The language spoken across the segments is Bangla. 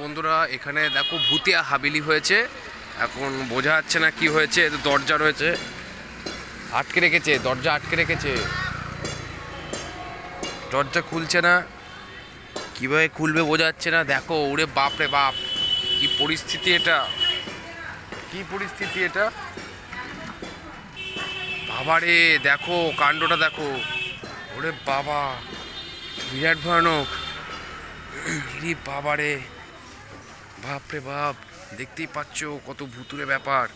বন্ধুরা এখানে দেখো ভূতিয়া হাবিলি হয়েছে। এখন বোঝা যাচ্ছে না কি হয়েছে। দরজা রয়েছে, আটকে রেখেছে, দরজা আটকে রেখেছে, দরজা খুলছে না। কিভাবে খুলবে বোঝা যাচ্ছে না। দেখো ওরে বাপ রে বাপ, কি পরিস্থিতি এটা, কি পরিস্থিতি এটা বাবারে। দেখো কাণ্ডটা দেখো, ওরে বাবা বিরাট ভয়ানক। বাবারে বাপ রে বাপ, দেখতেই পাচ্ছ কত ভুতুরে ব্যাপার।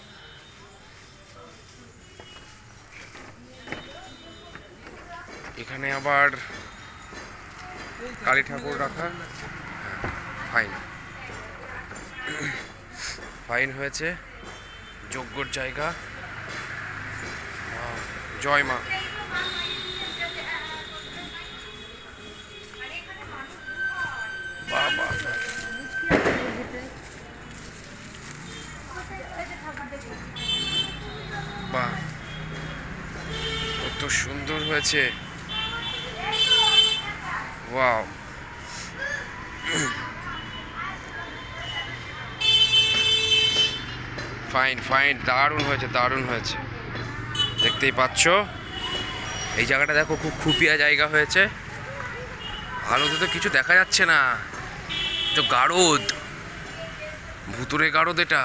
এখানে আবার কালী ঠাকুর রাখা, ফাইন ফাইন হয়েছে, যজ্ঞর জায়গা। জয় মা। বাবা বাহ, কত সুন্দর হয়েছে। ওয়াও, ফাইন ফাইন, দারুণ হয়েছে, দারুণ হয়েছে। দেখতেই পাচ্ছ এই জায়গাটা দেখো, খুব খুপিয়া জায়গা হয়েছে। আলোতে তো কিছু দেখা যাচ্ছে না, তো গারদ, ভুতুরে গারদ এটা।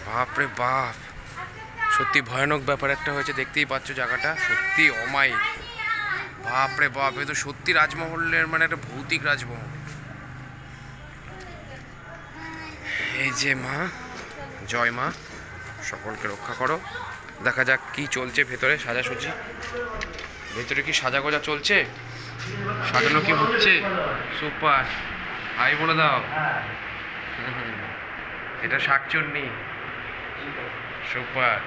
বাপ রে বাপ, সত্যি ভয়ানক ব্যাপার একটা হয়েছে। দেখতেই পাচ্ছ জায়গাটা সত্যি অমায়িক। বাপ রে বাপ, এ তো সত্যি রাজমহলের মানে একটা ভৌতিক রাজমহল। এই যে মা, জয় মা, সকলকে রক্ষা করো। দেখা যাক কি চলছে ভেতরে, সাজাসুজি ভেতরে কি সাজাগোজা চলছে, সাজানো কি হচ্ছে। সুপার, হাই বলে দাও। এটা শাকচুন্নি, সুপার।